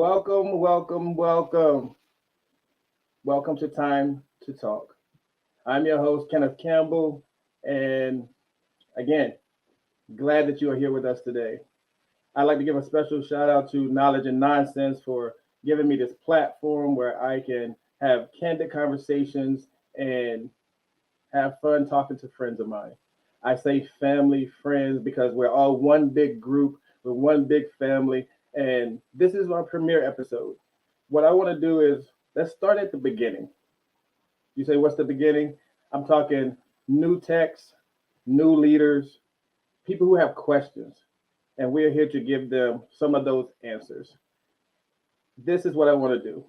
Welcome, welcome, welcome. Welcome to Time to Talk. I'm your host, Kenneth Campbell, and again, glad that you are here with us today. I'd like to give a special shout out to Knowledge and Nonsense for giving me this platform where I can have candid conversations and have fun talking to friends of mine. I say family, friends, because we're all one big group, we're one big family, and this is our premiere episode. What I want to do is let's start at the beginning. You say, what's the beginning? I'm talking new techs, new leaders, people who have questions, and we're here to give them some of those answers. This is what I want to do.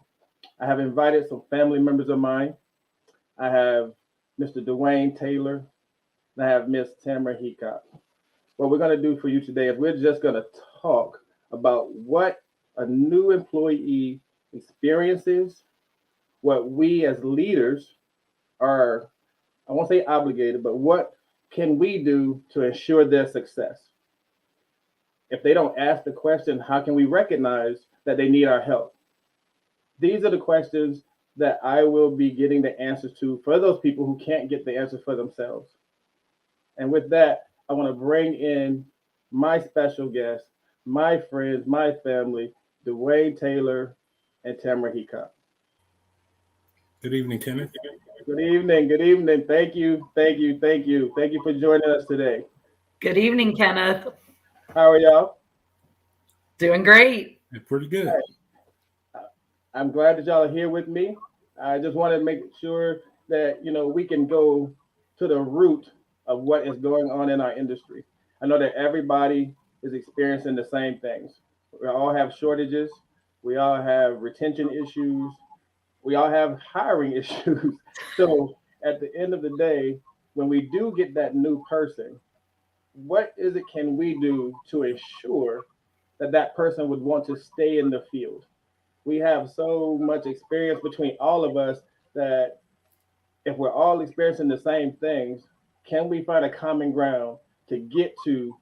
I have invited some family members of mine. I have Mr. Dwayne Taylor, and I have Miss Tamara Heacock. What we're going to do for you today is we're just going to talk about what a new employee experiences, what we as leaders are, I won't say obligated, but what can we do to ensure their success? If they don't ask the question, how can we recognize that they need our help? These are the questions that I will be getting the answers to for those people who can't get the answers for themselves. And with that, I want to bring in my special guests, my friends, my family, Dwayne Taylor and Tamara Heacock. Good evening, Kenneth. Good evening. Good evening. Thank you. Thank you. Thank you. Thank you for joining us today. Good evening, Kenneth. How are y'all? Doing great. Pretty good. I'm glad that y'all are here with me. I just want to make sure that we can go to the root of what is going on in our industry. I know that everybody is experiencing the same things. We all have shortages. We all have retention issues. We all have hiring issues. So at the end of the day, when we do get that new person, what is it can we do to ensure that that person would want to stay in the field? We have so much experience between all of us that if we're all experiencing the same things, can we find a common ground to get to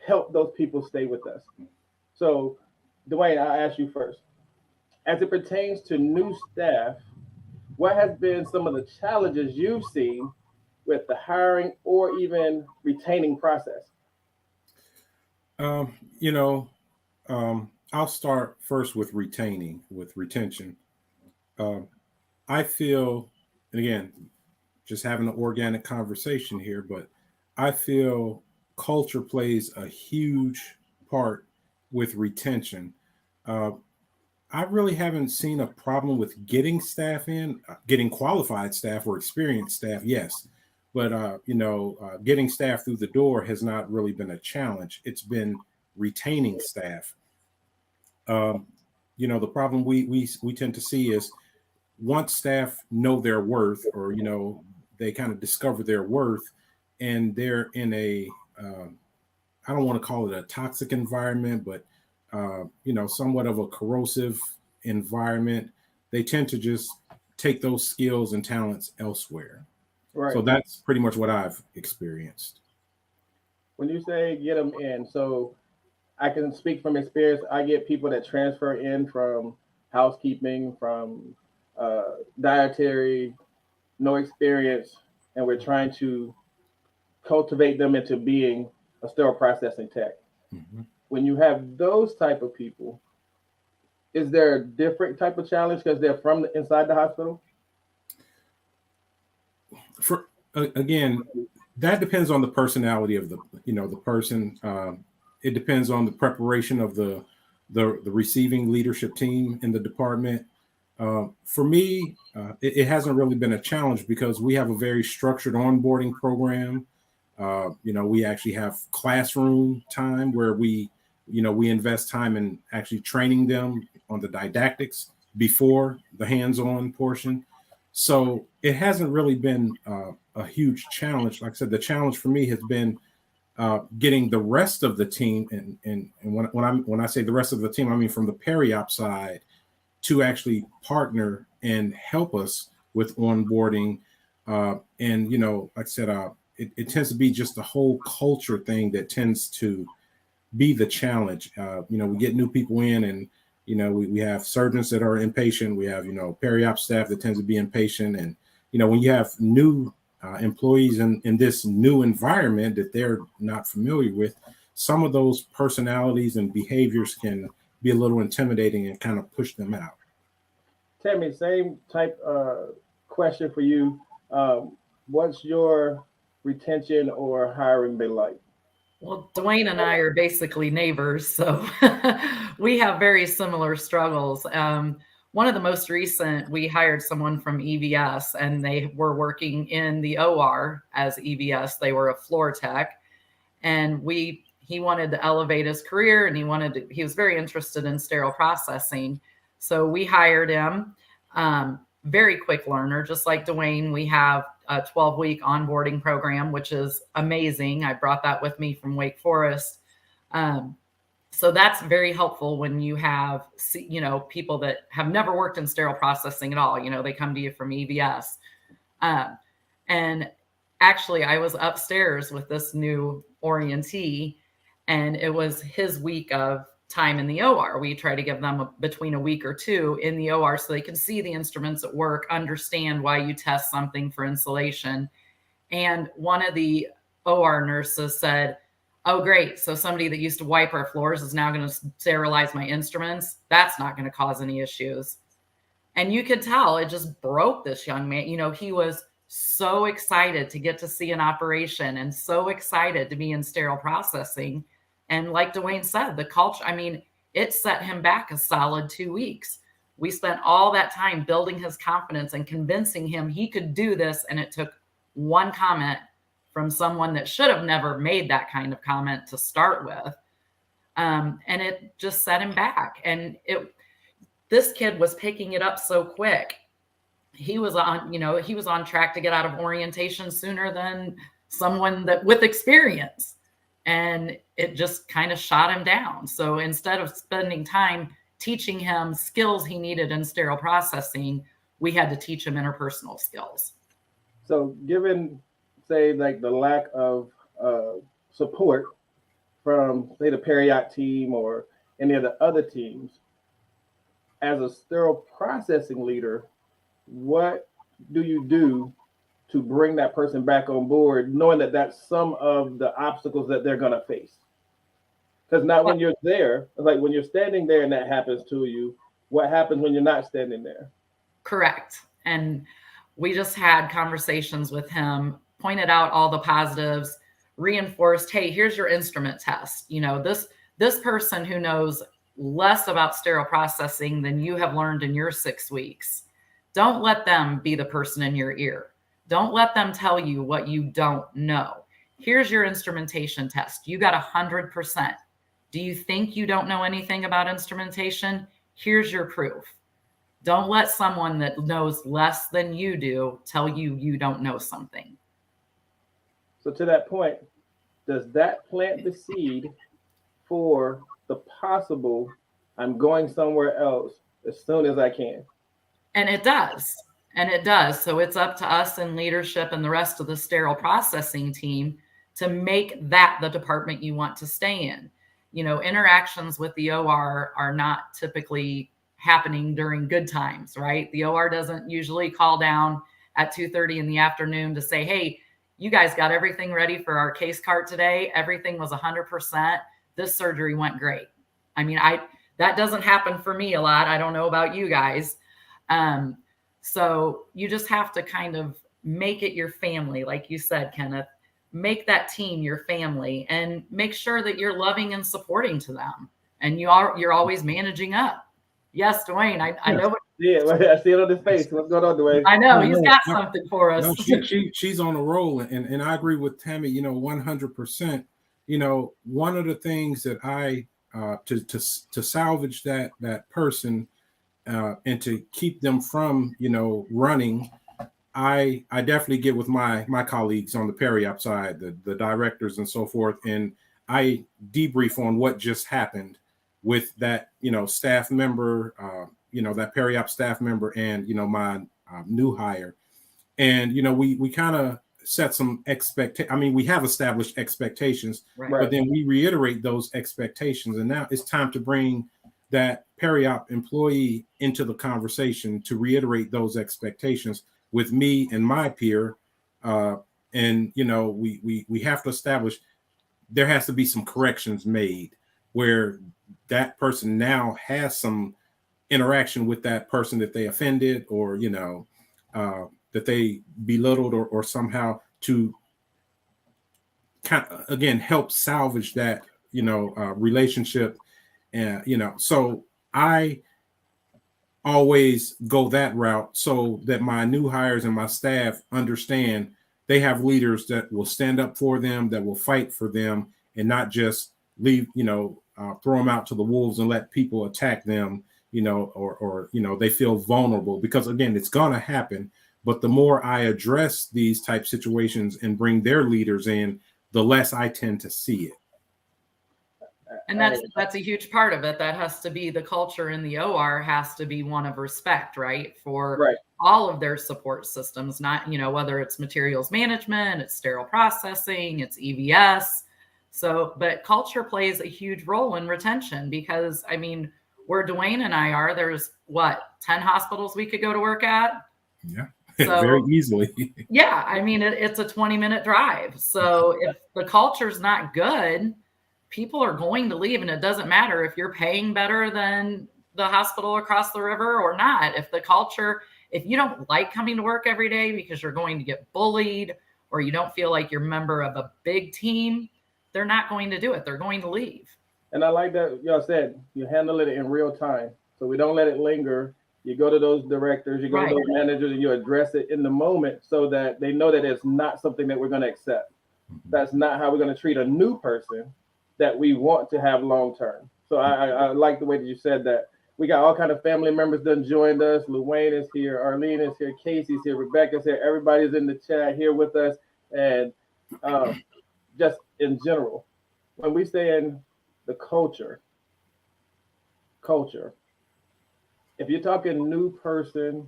help those people stay with us? So, Dwayne, I'll ask you first. As it pertains to new staff, what has been some of the challenges you've seen with the hiring or even retaining process? Um, you know, I'll start first with retention. Um, I feel, and again, just having an organic conversation here, but I feel culture plays a huge part with retention. Uh, I really haven't seen a problem with getting staff in, getting qualified staff or experienced staff, yes. But, getting staff through the door has not really been a challenge. It's been retaining staff. Um, the problem we tend to see is once staff know their worth, or they kind of discover their worth, and they're in a I don't want to call it a toxic environment, but somewhat of a corrosive environment, they tend to just take those skills and talents elsewhere. Right. So that's pretty much what I've experienced. When you say get them in, so I can speak from experience. I get people that transfer in from housekeeping, from dietary, no experience, and we're trying to cultivate them into being a sterile processing tech. Mm-hmm. When you have those type of people, is there a different type of challenge because they're from inside the hospital? For again, that depends on the personality of the person. It depends on the preparation of the receiving leadership team in the department. For me, it hasn't really been a challenge because we have a very structured onboarding program. We actually have classroom time where we invest time in actually training them on the didactics before the hands-on portion. So it hasn't really been a huge challenge. Like I said, the challenge for me has been getting the rest of the team, and when I say the rest of the team, I mean from the peri-op side, to actually partner and help us with onboarding. And like I said, it tends to be just the whole culture thing that tends to be the challenge. We get new people in, and We have surgeons that are inpatient. We have, peri-op staff that tends to be inpatient. And, when you have new employees in this new environment that they're not familiar with, some of those personalities and behaviors can be a little intimidating and kind of push them out. Tammy, same type question for you. What's your retention or hiring been like? Well, Dwayne and I are basically neighbors, so we have very similar struggles. One of the most recent, we hired someone from EVS, and they were working in the OR as EVS. They were a floor tech, and he wanted to elevate his career, and he was very interested in sterile processing. So we hired him. Very quick learner, just like Dwayne. We have a 12-week onboarding program, which is amazing. I brought that with me from Wake Forest. So that's very helpful when you have, people that have never worked in sterile processing at all. They come to you from EVS. And actually, I was upstairs with this new orientee, and it was his week of time in the OR. We try to give them between a week or two in the OR so they can see the instruments at work, understand why you test something for insulation. And one of the OR nurses said, "Oh, great. So somebody that used to wipe our floors is now going to sterilize my instruments. That's not going to cause any issues." And you could tell it just broke this young man. He was so excited to get to see an operation and so excited to be in sterile processing. And like Dwayne said, the culture, it set him back a solid 2 weeks. We spent all that time building his confidence and convincing him he could do this. And it took one comment from someone that should have never made that kind of comment to start with. And it just set him back. And this kid was picking it up so quick. He was on track to get out of orientation sooner than someone that with experience. And it just kind of shot him down. So instead of spending time teaching him skills he needed in sterile processing, we had to teach him interpersonal skills. So given, say, like the lack of support from, say, the peri-op team or any of the other teams, as a sterile processing leader, what do you do to bring that person back on board, knowing that that's some of the obstacles that they're going to face? Because now when you're there, like when you're standing there and that happens to you, what happens when you're not standing there? Correct. And we just had conversations with him, pointed out all the positives, reinforced, hey, here's your instrument test. This person who knows less about sterile processing than you have learned in your 6 weeks. Don't let them be the person in your ear. Don't let them tell you what you don't know. Here's your instrumentation test. You got 100%. Do you think you don't know anything about instrumentation? Here's your proof. Don't let someone that knows less than you do tell you you don't know something. So to that point, does that plant the seed for the possible, I'm going somewhere else as soon as I can? And it does. And it does. So it's up to us in leadership and the rest of the sterile processing team to make that the department you want to stay in. Interactions with the OR are not typically happening during good times, right? The OR doesn't usually call down at 2:30 in the afternoon to say, hey, you guys got everything ready for our case cart today. Everything was 100%. This surgery went great. That doesn't happen for me a lot. I don't know about you guys. So you just have to kind of make it your family. Like you said, Kenneth, make that team your family and make sure that you're loving and supporting to them. And you're always managing up. Yes, Dwayne, I know. Yeah, I see it on his face. What's going on, Dwayne? I know he's got something for us. No, she's on a roll. And I agree with Tammy, 100%. One of the things that I, to salvage that person, and to keep them from, running, I definitely get with my colleagues on the peri-op side, the directors and so forth, and I debrief on what just happened with that, staff member, that peri-op staff member, and my new hire, and we kind of set some we have established expectations, Right. But then we reiterate those expectations, and now it's time to bring that peri-op employee into the conversation to reiterate those expectations with me and my peer. And, you know, we have to establish there has to be some corrections made where that person now has some interaction with that person that they offended, or, you know, that they belittled, or somehow to kind of, again, help salvage that, you know, relationship. And, you know, so I always go that route so that my new hires and my staff understand they have leaders that will stand up for them, that will fight for them, and not just leave, you know, throw them out to the wolves and let people attack them, you know, or you know, they feel vulnerable, because again, it's going to happen. But the more I address these type situations and bring their leaders in, the less I tend to see it. And that's a huge part of it. That has to be the culture in the OR, has to be one of respect, right? For all of their support systems, not, you know, whether it's materials management, it's sterile processing, it's EVS. So, but culture plays a huge role in retention, because I mean, where Dwayne and I are, there's what, 10 hospitals we could go to work at? Yeah, so, very easily. Yeah, I mean, it's a 20-minute drive. So if the culture's not good, people are going to leave, and it doesn't matter if you're paying better than the hospital across the river or not. If the culture, if you don't like coming to work every day because you're going to get bullied, or you don't feel like you're a member of a big team, they're not going to do it. They're going to leave. And I like that y'all said you handle it in real time, so we don't let it linger. You go to those directors, you go to those managers, and you address it in the moment so that they know that it's not something that we're going to accept. That's not how we're going to treat a new person that we want to have long term. So I like the way that you said that. We got all kind of family members done joined us. Luwayne is here, Arlene is here, Casey's here, Rebecca's here. Everybody's in the chat here with us. And just in general, when we say in the culture, if you're talking new person,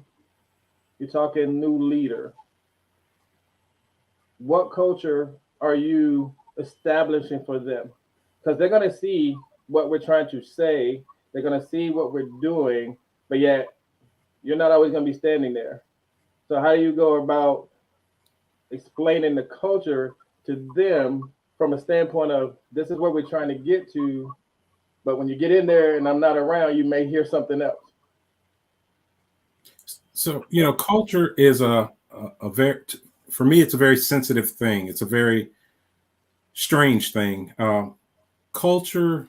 you're talking new leader, what culture are you establishing for them? Because they're going to see what we're trying to say. They're going to see what we're doing, but yet you're not always going to be standing there. So how do you go about explaining the culture to them from a standpoint of, this is what we're trying to get to, but when you get in there and I'm not around, you may hear something else. So, you know, culture is a very, for me, it's a very sensitive thing. It's a very strange thing. Culture,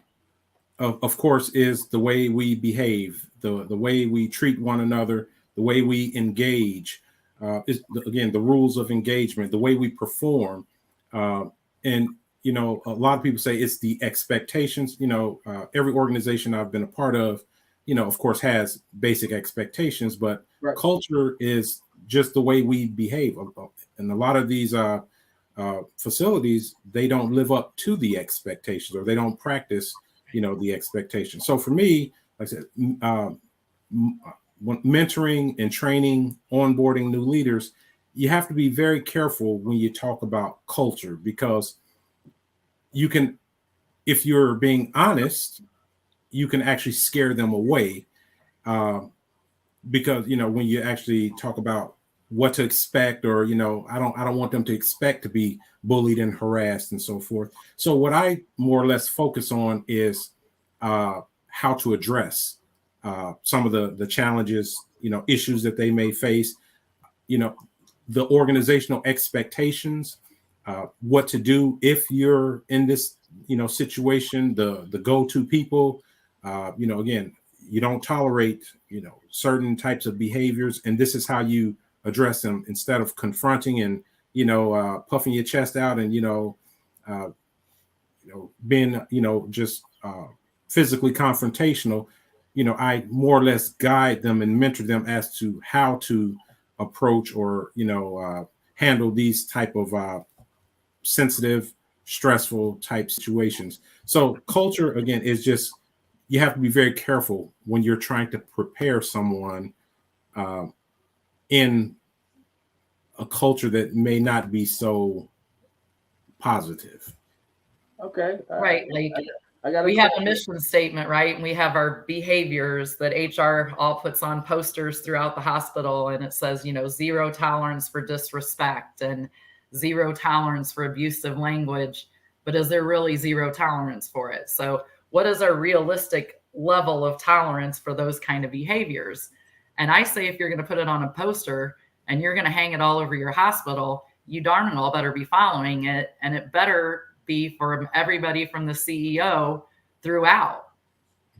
of course, is the way we behave, the way we treat one another, the way we engage, is again, the rules of engagement, the way we perform. And, you know, a lot of people say it's the expectations. You know, every organization I've been a part of, you know, of course, has basic expectations, but culture is just the way we behave. And a lot of these facilities, they don't live up to the expectations, or they don't practice, you know, the expectations. So for me, like I said, mentoring and training, onboarding new leaders, you have to be very careful when you talk about culture, because you can, if you're being honest, you can actually scare them away. Because, you know, when you actually talk about what to expect, or, you know, I don't want them to expect to be bullied and harassed and so forth. So what I more or less focus on is how to address some of the challenges, you know, issues that they may face, you know, the organizational expectations, what to do if you're in this, you know, situation, the go-to people, you know, again, you don't tolerate, you know, certain types of behaviors, and this is how you address them, instead of confronting and, you know, puffing your chest out and, you know, being, you know, just physically confrontational. You know, I more or less guide them and mentor them as to how to approach, or, you know, handle these type of sensitive, stressful type situations. So culture, again, is just, you have to be very careful when you're trying to prepare someone in a culture that may not be so positive. Okay. Right. Like We have a mission statement, right? And we have our behaviors that HR all puts on posters throughout the hospital. And it says, you know, 0 tolerance for disrespect and 0 tolerance for abusive language. But is there really 0 tolerance for it? So what is our realistic level of tolerance for those kind of behaviors? And I say, if you're going to put it on a poster and you're going to hang it all over your hospital, you darn well better be following it. And it better be from everybody from the CEO throughout.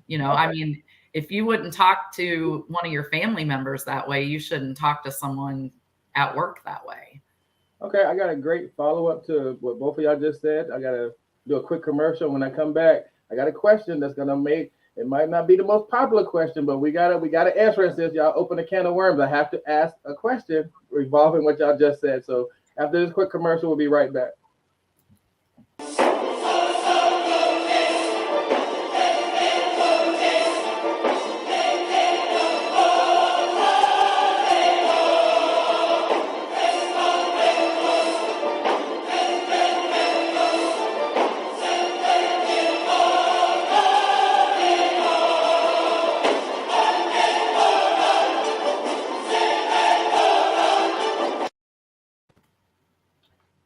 You know, okay. I mean, if you wouldn't talk to one of your family members that way, you shouldn't talk to someone at work that way. Okay, I got a great follow-up to what both of y'all just said. I got to do a quick commercial. When I come back, I got a question that's going to make, it might not be the most popular question, but we gotta answer it. Since y'all open a can of worms, I have to ask a question revolving what y'all just said. So after this quick commercial, we'll be right back.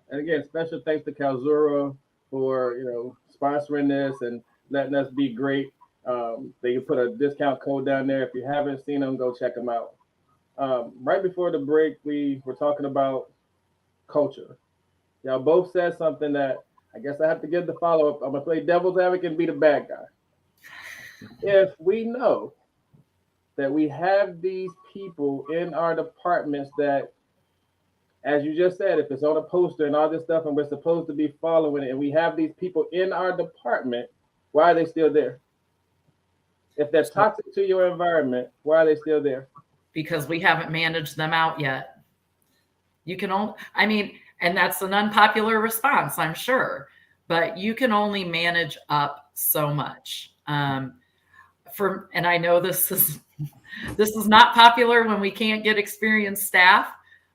And again, special thanks to Kalzura for, you know, sponsoring this and letting us be great. They can put a discount code down there. If you haven't seen them, go check them out. Right before the break, we were talking about culture. Y'all both said something that I guess I have to give the follow-up. I'm gonna play devil's advocate and be the bad guy. If we know that we have these people in our departments that, as you just said, if it's on a poster and all this stuff and we're supposed to be following it, and we have these people in our department, why are they still there? If they're toxic to your environment, why are they still there? Because we haven't managed them out yet. You can only, I mean, and that's an unpopular response, I'm sure, but you can only manage up so much. And I know this is not popular when we can't get experienced staff.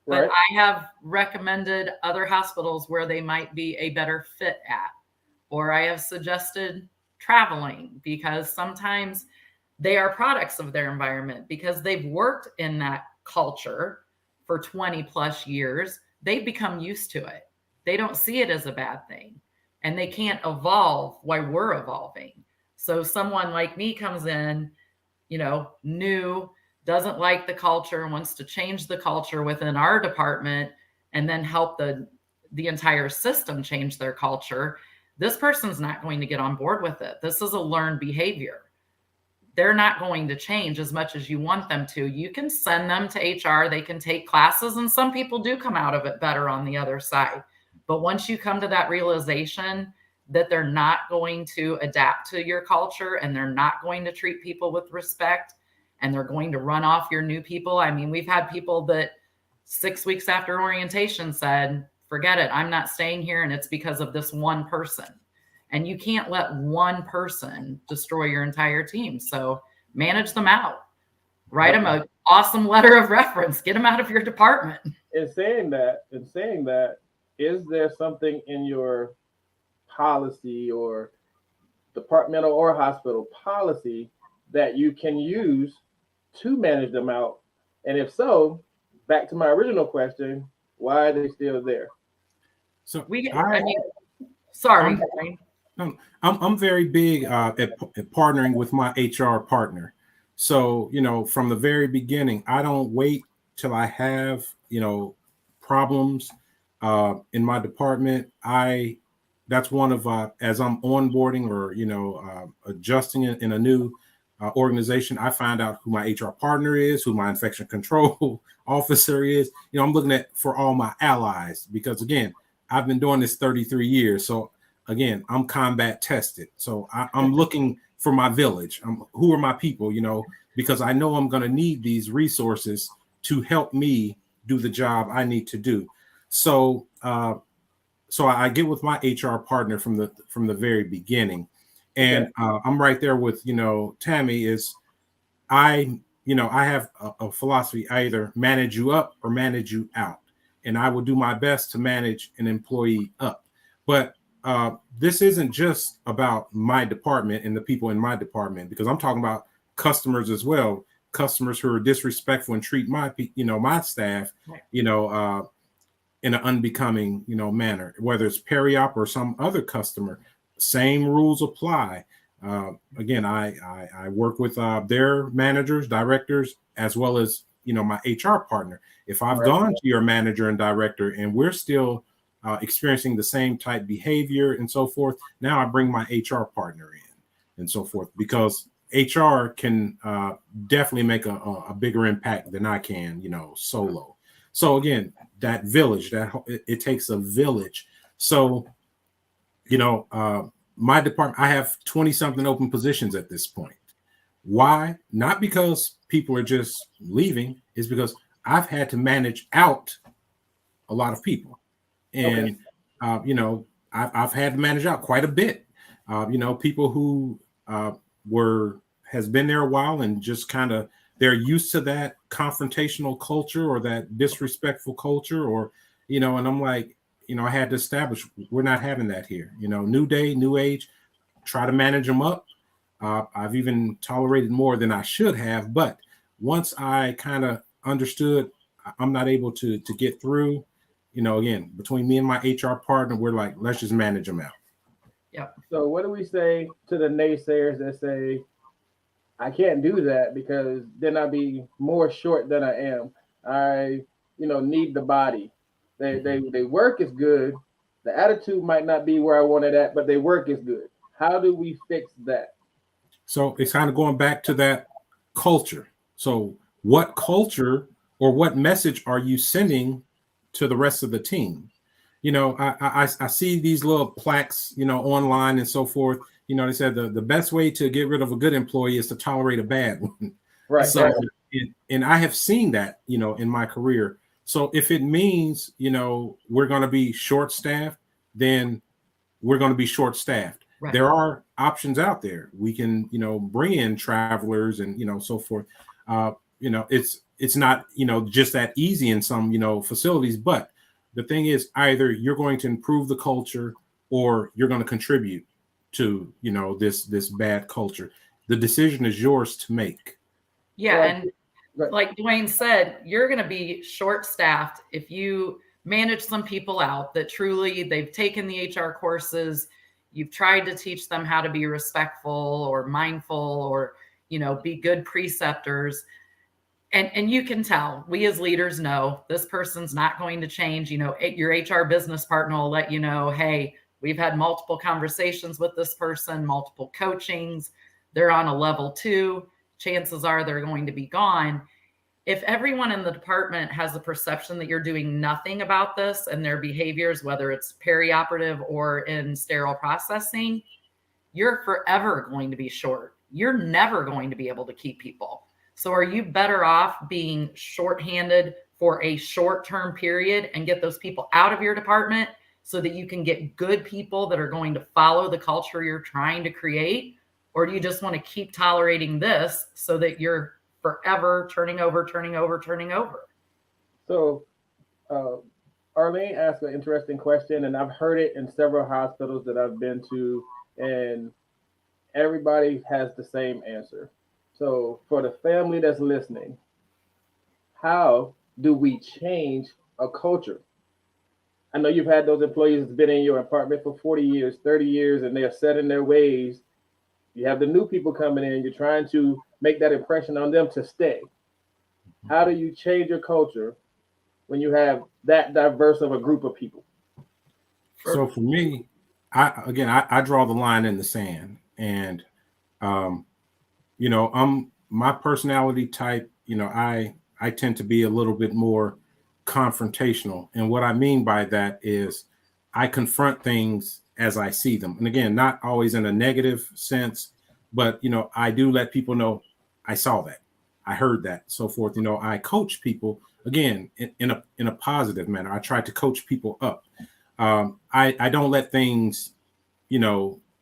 But right. I have recommended other hospitals where they might be a better fit at, or I have suggested traveling, because sometimes they are products of their environment because they've worked in that culture for 20 plus years. They've become used to it. They don't see it as a bad thing, and they can't evolve while we're evolving. So someone like me comes in, you know, new, doesn't like the culture and wants to change the culture within our department and then help the entire system change their culture. This person's not going to get on board with it. This is a learned behavior. They're not going to change as much as you want them to. You can send them to HR, they can take classes, and some people do come out of it better on the other side. But once you come to that realization that they're not going to adapt to your culture and they're not going to treat people with respect, and they're going to run off your new people. I mean, we've had people that 6 weeks after orientation said, forget it, I'm not staying here, and it's because of this one person. And you can't let one person destroy your entire team. So manage them out. Write them an awesome letter of reference. Get them out of your department. In saying that, is there something in your policy or departmental or hospital policy that you can use to manage them out? And if so, back to my original question, why are they still there? So I'm very big at partnering with my HR partner. So, you know, from the very beginning, I don't wait till I have, you know, problems in my department. That's one of, as I'm onboarding or, you know, adjusting in a new organization, I find out who my HR partner is, who my infection control officer is. You know, I'm looking for all my allies, because again, I've been doing this 33 years. So again, I'm combat tested. So I'm looking for my village. Who are my people, you know, because I know I'm going to need these resources to help me do the job I need to do. So, so I get with my HR partner from the very beginning. And I'm right there with, you know, Tammy is I have a philosophy. I either manage you up or manage you out. And I will do my best to manage an employee up. But this isn't just about my department and the people in my department, because I'm talking about customers as well. Customers who are disrespectful and treat my, my staff, in an unbecoming, manner, whether it's Periop or some other customer, same rules apply. Again, I work with their managers, directors, as well as, my HR partner. If I've gone to your manager and director and we're still experiencing the same type behavior and so forth, now I bring my HR partner in and so forth, because HR can definitely make a bigger impact than I can, solo. So again, that village, it takes a village. So, my department, I have 20 something open positions at this point. Why? Not because people are just leaving, it's because I've had to manage out a lot of people. And, I've had to manage out quite a bit. People who has been there a while and just kind of, they're used to that confrontational culture or that disrespectful culture, or, and I'm like, I had to establish we're not having that here. New day, new age, try to manage them up. I've even tolerated more than I should have. But once I kind of understood I'm not able to get through, again, between me and my HR partner, we're like, let's just manage them out. Yeah. So what do we say to the naysayers that say, I can't do that because then I'll be more short than I am. I, need the body. They work is good. The attitude might not be where I want it at, but they work is good. How do we fix that? So it's kind of going back to that culture. So what culture or what message are you sending to the rest of the team? I see these little plaques, online and so forth. They said the best way to get rid of a good employee is to tolerate a bad one. Right. So, right. And I have seen that, in my career. So if it means, we're going to be short staffed, then we're going to be short staffed. Right. There are options out there. We can, bring in travelers and, so forth. It's not, just that easy in some, facilities, but the thing is either you're going to improve the culture or you're going to contribute to, this bad culture. The decision is yours to make. Yeah. And like Dwayne said, you're going to be short staffed if you manage some people out that truly they've taken the HR courses. You've tried to teach them how to be respectful or mindful or, be good preceptors. And you can tell, we as leaders know this person's not going to change. Your HR business partner will let you know, hey, we've had multiple conversations with this person, multiple coachings. They're on a level 2. Chances are they're going to be gone. If everyone in the department has the perception that you're doing nothing about this and their behaviors, whether it's perioperative or in sterile processing, you're forever going to be short. You're never going to be able to keep people. So are you better off being shorthanded for a short-term period and get those people out of your department so that you can get good people that are going to follow the culture you're trying to create? Or do you just want to keep tolerating this so that you're forever turning over? So Arlene asked an interesting question, and I've heard it in several hospitals that I've been to, and everybody has the same answer. So for the family that's listening, how do we change a culture? I know you've had those employees that's been in your apartment for 40 years, 30 years, and they are set in their ways. You have the new people coming in. You're trying to make that impression on them to stay. How do you change your culture when you have that diverse of a group of people? So for me, I draw the line in the sand, and I'm my personality type. I tend to be a little bit more confrontational, and what I mean by that is I confront things as I see them, and again, not always in a negative sense, but I do let people know I saw that, I heard that, so forth. I coach people again in a positive manner. I try to coach people up. I don't let things,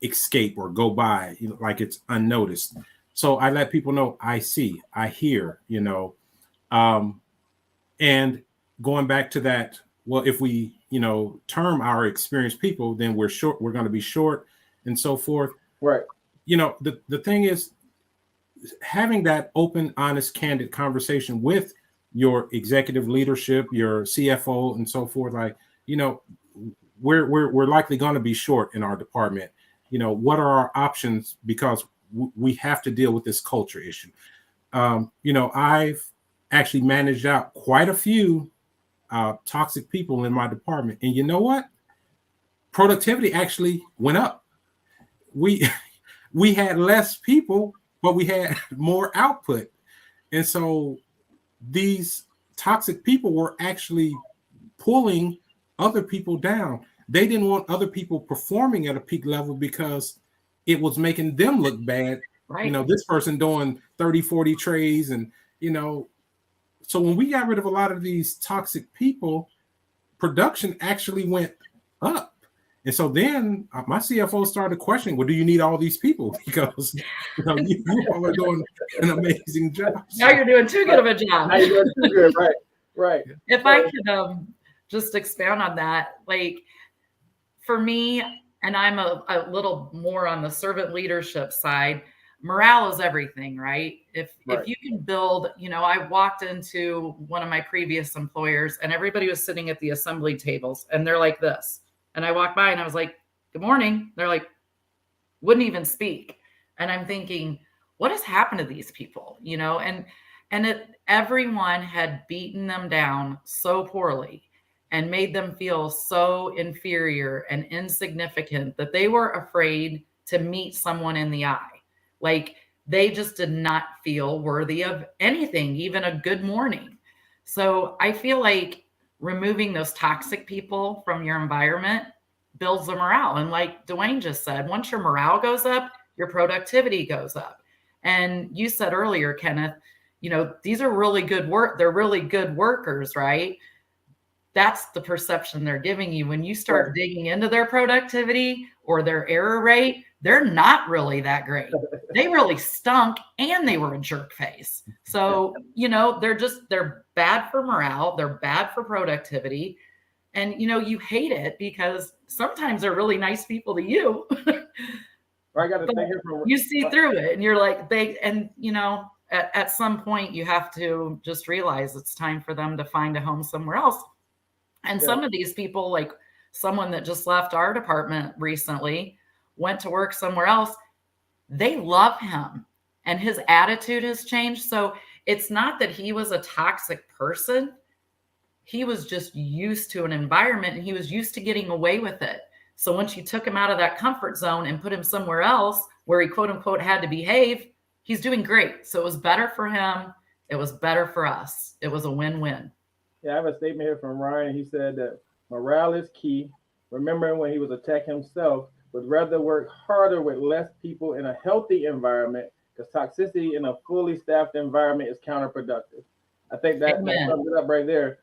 escape or go by like it's unnoticed. So I let people know I see, I hear, and going back to that, well, if we term our experienced people, then we're going to be short and so forth. Right. The thing is, having that open, honest, candid conversation with your executive leadership, your CFO and so forth, like, we're likely going to be short in our department. What are our options? Because we have to deal with this culture issue. I've actually managed out quite a few toxic people in my department. And you know what? Productivity actually went up. We had less people, but we had more output. And so these toxic people were actually pulling other people down. They didn't want other people performing at a peak level because it was making them look bad. Right. This person doing 30, 40 trays. And, so when we got rid of a lot of these toxic people, production actually went up. And so then my CFO started questioning, well, do you need all these people? Because you all are doing an amazing job. Now you're doing too good of a job. Now you're doing too good, right. If I could just expound on that, like for me, and I'm a little more on the servant leadership side, morale is everything, right? If you can build, I walked into one of my previous employers and everybody was sitting at the assembly tables and they're like this. And I walked by and I was like, good morning. They're like, wouldn't even speak. And I'm thinking, what has happened to these people? Everyone had beaten them down so poorly and made them feel so inferior and insignificant that they were afraid to meet someone in the eye. Like they just did not feel worthy of anything, even a good morning. So I feel like removing those toxic people from your environment builds the morale. And like Dwayne just said, once your morale goes up, your productivity goes up. And you said earlier, Kenneth, these are really good work. They're really good workers, right? That's the perception they're giving you. When you start digging into their productivity or their error rate, they're not really that great. They really stunk and they were a jerk face. So, they're bad for morale. They're bad for productivity. And, you hate it because sometimes they're really nice people to you. I got to think here from you see through it and you're like, at some point you have to just realize it's time for them to find a home somewhere else. And some of these people, like someone that just left our department recently, went to work somewhere else. They love him and his attitude has changed. So it's not that he was a toxic person. He was just used to an environment and he was used to getting away with it. So once you took him out of that comfort zone and put him somewhere else where he quote unquote had to behave, he's doing great. So it was better for him. It was better for us. It was a win-win. Yeah, I have a statement here from Ryan. He said that morale is key. Remembering when he was a tech himself, would rather work harder with less people in a healthy environment because toxicity in a fully staffed environment is counterproductive. I think that sums it up right there.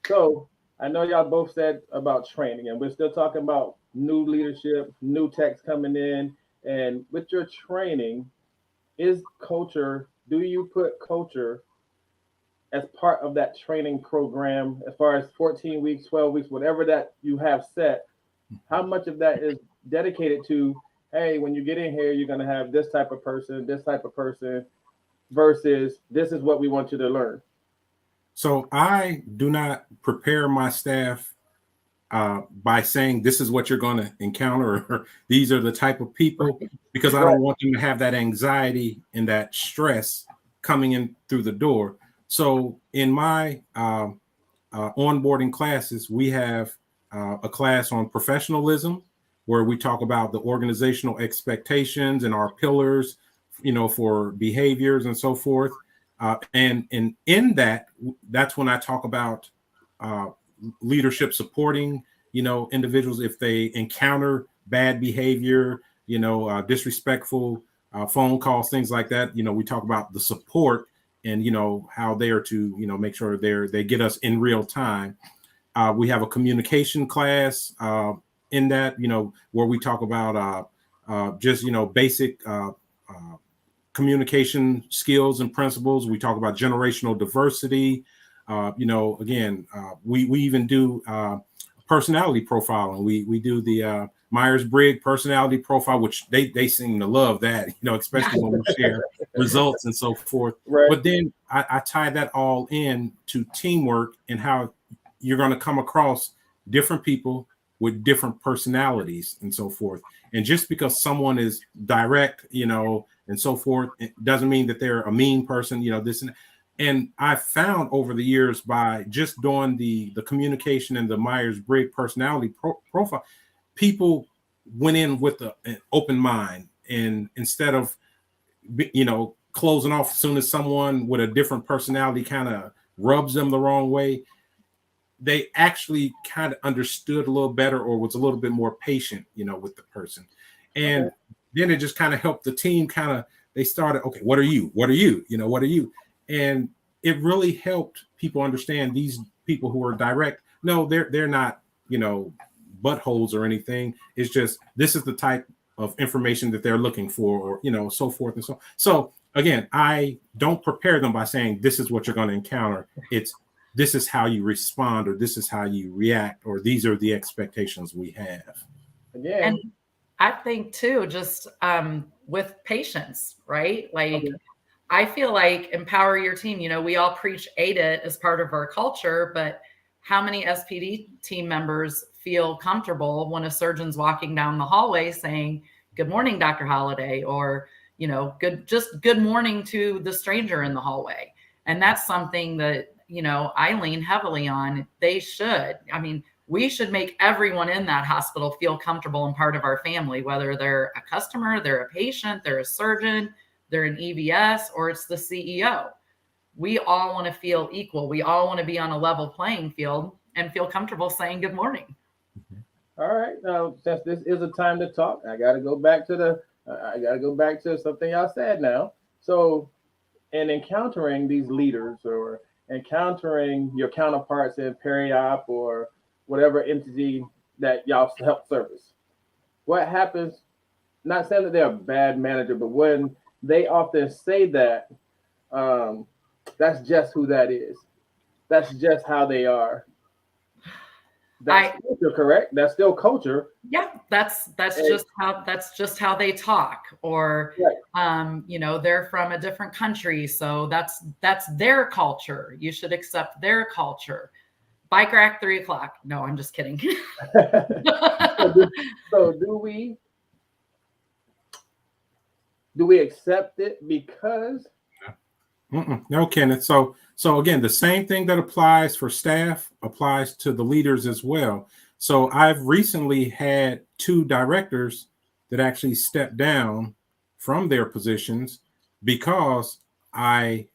So I know y'all both said about training, and we're still talking about new leadership, new techs coming in. And with your training, do you put culture as part of that training program as far as 14 weeks, 12 weeks, whatever that you have set? How much of that is dedicated to, hey, when you get in here, you're going to have this type of person, versus this is what we want you to learn? So I do not prepare my staff by saying this is what you're going to encounter, or these are the type of people, because I don't want them to have that anxiety and that stress coming in through the door. So in my onboarding classes, we have a class on professionalism where we talk about the organizational expectations and our pillars, for behaviors and so forth. And in that's when I talk about leadership supporting, individuals if they encounter bad behavior, disrespectful phone calls, things like that. We talk about the support and, how they are to, make sure they get us in real time. We have a communication class in that, where we talk about just, basic communication skills and principles. We talk about generational diversity. Again, we even do personality profiling. We do the Myers-Briggs personality profile, which they seem to love that, especially when we share results and so forth. Right. But then I tie that all in to teamwork and how you're going to come across different people with different personalities and so forth. And just because someone is direct, and so forth, it doesn't mean that they're a mean person, this and I found over the years by just doing the communication and the Myers-Briggs personality profile, people went in with an open mind, and instead of closing off as soon as someone with a different personality kind of rubs them the wrong way, they actually kind of understood a little better or was a little bit more patient, with the person. And then it just kind of helped the team they started, okay, what are you? What are you? What are you? And it really helped people understand these people who are direct. No, they're not, buttholes or anything. It's just, this is the type of information that they're looking for, or, so forth and so on. So again, I don't prepare them by saying, this is what you're going to encounter. It's, this is how you respond, or this is how you react, or these are the expectations we have. Again. And I think too, just with patience, right? Like, I feel like empower your team. We all preach AIDIT as part of our culture, but how many SPD team members feel comfortable when a surgeon's walking down the hallway saying, "Good morning, Dr. Holliday," or, good morning to the stranger in the hallway? And that's something that, I lean heavily on. They should. I mean, we should make everyone in that hospital feel comfortable and part of our family, whether they're a customer, they're a patient, they're a surgeon, they're an EVS, or it's the CEO. We all want to feel equal. We all want to be on a level playing field and feel comfortable saying good morning. All right. Now, since this is a time to talk, I got to go back to something y'all said now. So, in encountering these leaders or encountering your counterparts in peri-op or whatever entity that y'all help service, what happens? Not saying that they're a bad manager, but when they often say that, that's just who that is. That's just how they are. That's culture, correct? That's still culture. Yeah, that's just how they talk, or right. They're from a different country, so that's their culture. You should accept their culture. Bike rack 3 o'clock. No, I'm just kidding. So do we accept it because? No, Kenneth. So again, the same thing that applies for staff applies to the leaders as well. So I've recently had 2 directors that actually stepped down from their positions because I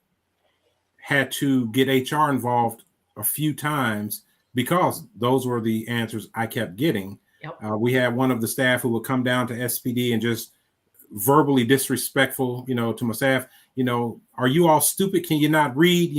had to get HR involved a few times because those were the answers I kept getting. Yep. We had one of the staff who would come down to SPD and just verbally disrespectful, to my staff. Are you all stupid? Can you not read?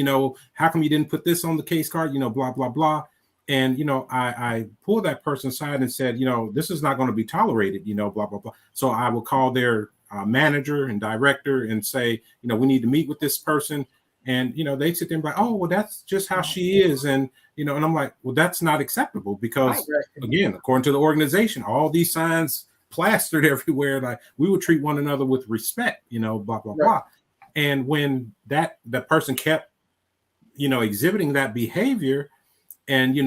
How come you didn't put this on the case card? Blah, blah, blah. And, I pulled that person aside and said, this is not going to be tolerated, blah, blah, blah. So I will call their manager and director and say, we need to meet with this person. And, they sit there and be like, oh, well, that's just how she is. And, and I'm like, well, that's not acceptable because, again, according to the organization, all these signs plastered everywhere, like we would treat one another with respect, blah, blah, blah. And when that person kept, exhibiting that behavior, and,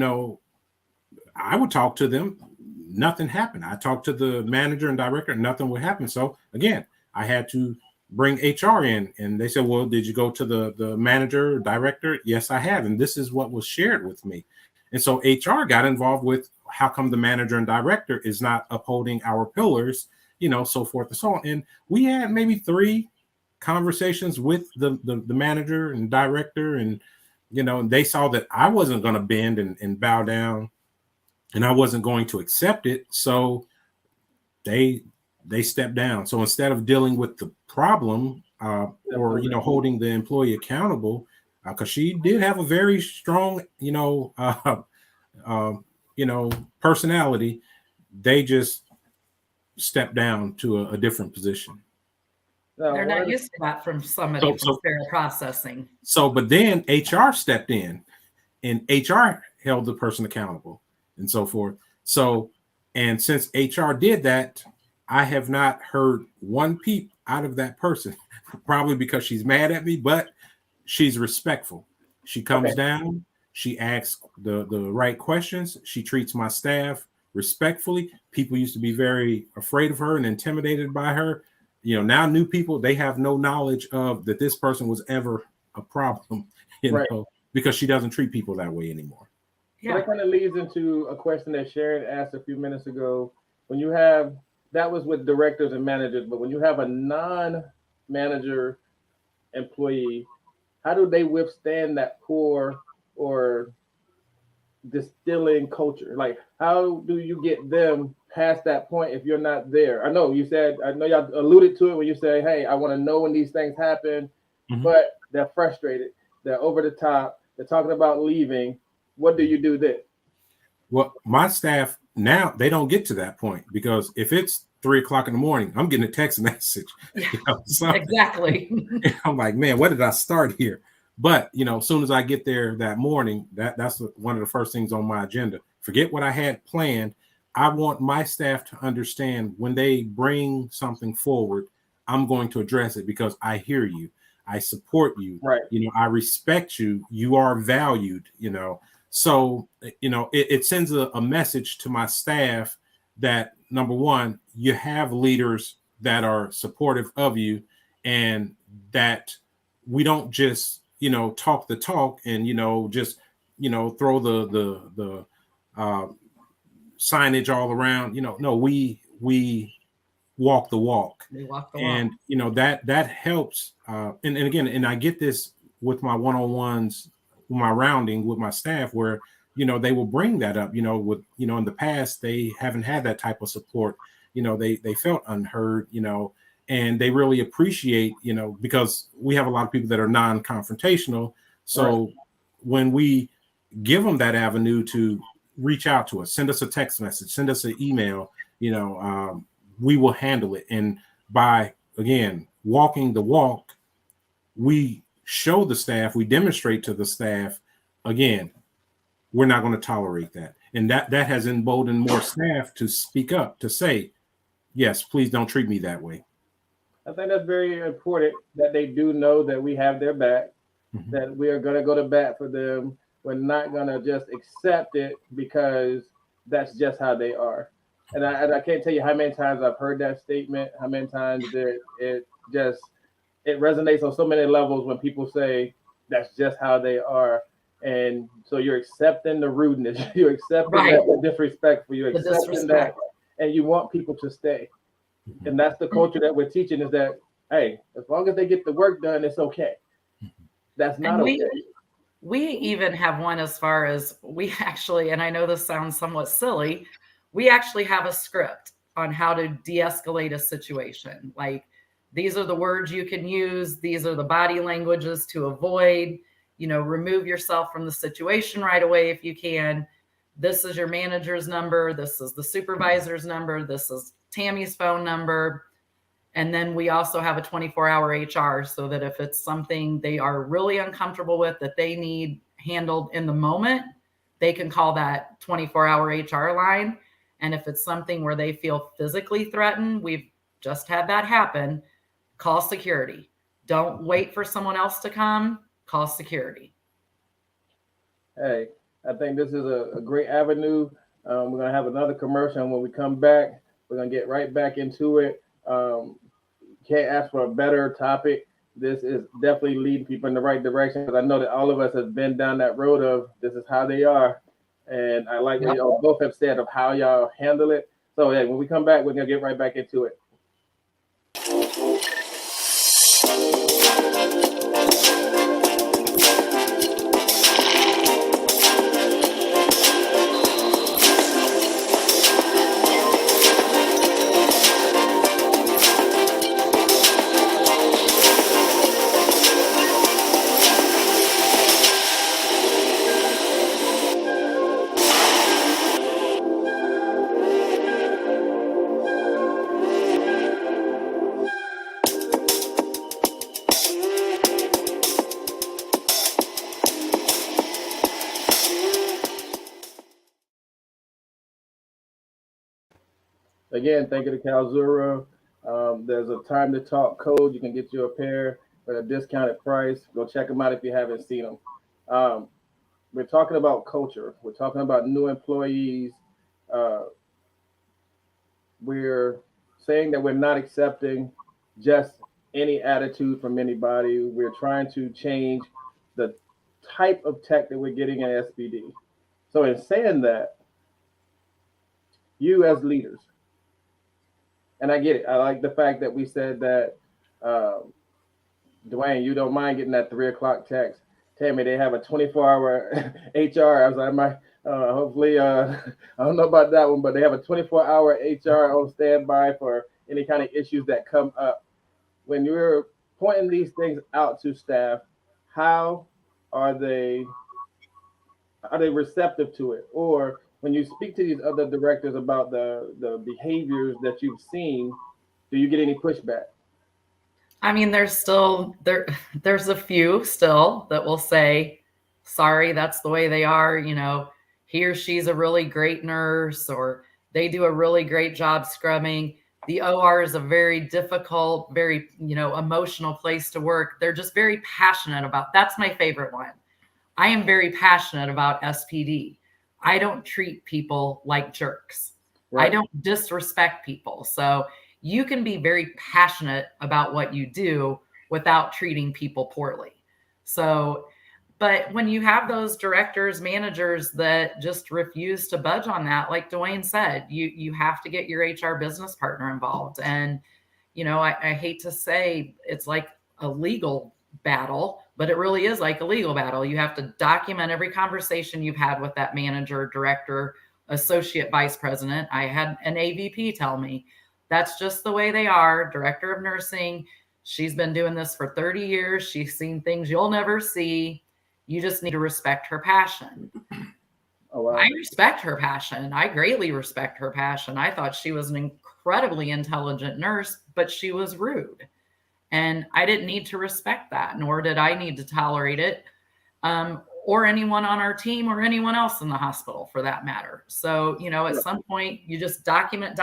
I would talk to them, nothing happened. I talked to the manager and director, nothing would happen. So again, I had to bring HR in, and they said, well, did you go to the manager, director? Yes, I have. And this is what was shared with me. And so HR got involved with how come the manager and director is not upholding our pillars, so forth and so on. And we had maybe 3 conversations with the manager and director, and, they saw that I wasn't going to bend and bow down, and I wasn't going to accept it. So they stepped down. So instead of dealing with the problem or, holding the employee accountable, because she did have a very strong, personality, they just stepped down to a different position. They're not used to that from somebody from sterile processing. So, but then HR stepped in. and HR held the person accountable and so forth. So, and since HR did that, I have not heard one peep out of that person, probably because she's mad at me, but she's respectful. She comes down, she asks the right questions, she treats my staff respectfully. People used to be very afraid of her and intimidated by her. You know, now new people, they have no knowledge of that this person was ever a problem, know, because she doesn't treat people that way anymore. So that kind of leads into a question that Sharon asked a few minutes ago. When you have, that was with directors and managers, but when you have a non-manager employee, how do they withstand that poor or distilling culture? Like, how do you get them past that point if you're not there? I know y'all alluded to it when you say, hey, I want to know when these things happen, but they're frustrated, they're over the top, they're talking about leaving. What do you do then? Well, my staff now, they don't get to that point, because if it's 3 o'clock in the morning, I'm getting a text message. Exactly. I'm like, man, what did I start here? But, as soon as I get there that morning, that's one of the first things on my agenda. Forget what I had planned. I want my staff to understand when they bring something forward, I'm going to address it because I hear you. I support you. Right. I respect you. You are valued, So, it sends a message to my staff that, number one, you have leaders that are supportive of you, and that we don't just, talk the talk and, just, throw the signage all around, no, we walk the walk. We walk the and walk. that helps. And again, and I get this with my one-on-ones, my rounding with my staff, where they will bring that up. With in the past they haven't had that type of support. They felt unheard. And they really appreciate, because we have a lot of people that are non-confrontational. So when we give them that avenue to reach out to us, send us a text message, send us an email, we will handle it. And by, again, walking the walk, we show the staff, we demonstrate to the staff, again, we're not going to tolerate that. And that has emboldened more staff to speak up, to say, yes, please don't treat me that way. I think that's very important, that they do know that we have their back, that we are going to go to bat for them. We're not going to just accept it because that's just how they are. And I can't tell you how many times I've heard that statement, how many times that it resonates on so many levels when people say that's just how they are. And so you're accepting the rudeness, you're accepting the disrespectful, you're accepting that, and you want people to stay. And that's the culture that we're teaching, is that, hey, as long as they get the work done, it's okay. That's not okay. We even have one as far as we actually, and I know this sounds somewhat silly, we actually have a script on how to de-escalate a situation. Like, these are the words you can use. These are the body languages to avoid, remove yourself from the situation right away if you can. This is your manager's number. This is the supervisor's number. This is Tammy's phone number. And then we also have a 24-hour HR, so that if it's something they are really uncomfortable with that they need handled in the moment, they can call that 24-hour HR line. And if it's something where they feel physically threatened, we've just had that happen, call security. Don't wait for someone else to come, call security. Hey, I think this is a great avenue. We're going to have another commercial, and when we come back, we're going to get right back into it. Can't ask for a better topic. This is definitely leading people in the right direction, because I know that all of us have been down that road of this is how they are. And I like what y'all both have said of how y'all handle it. So yeah, when we come back, we're going to get right back into it. Again, thank you to Calzura. There's a time to talk code. You can get you a pair at a discounted price. Go check them out if you haven't seen them. Um, we're talking about culture. We're talking about new employees. Uh, we're saying that we're not accepting just any attitude from anybody. We're trying to change the type of tech that we're getting in SPD. So, in saying that, you as leaders, and I get it. I like the fact that we said that, um, Dwayne, you don't mind getting that 3 o'clock text. Tell me they have a 24-hour HR. I was like, my hopefully, I don't know about that one, but they have a 24-hour HR on standby for any kind of issues that come up. When you're pointing these things out to staff, how are they are they receptive to it? Or when you speak to these other directors about the behaviors that you've seen, do you get any pushback? I mean, there's a few still that will say, sorry, that's the way they are, he or she's a really great nurse, or they do a really great job scrubbing. The OR is a very difficult, very, emotional place to work. They're just very passionate about. That's my favorite one. I am very passionate about SPD. I don't treat people like jerks. I Right. don't disrespect people. So you can be very passionate about what you do without treating people poorly. So, but when you have those directors, managers that just refuse to budge on that, like Dwayne said, you have to get your HR business partner involved. And, I hate to say it's like a legal battle, but it really is like a legal battle. You have to document every conversation you've had with that manager, director, associate vice president. I had an AVP tell me that's just the way they are. Director of nursing. She's been doing this for 30 years. She's seen things you'll never see. You just need to respect her passion. Oh wow. I respect her passion. I greatly respect her passion. I thought she was an incredibly intelligent nurse, but she was rude. And I didn't need to respect that, nor did I need to tolerate it, or anyone on our team or anyone else in the hospital for that matter. So, at some point, you just document.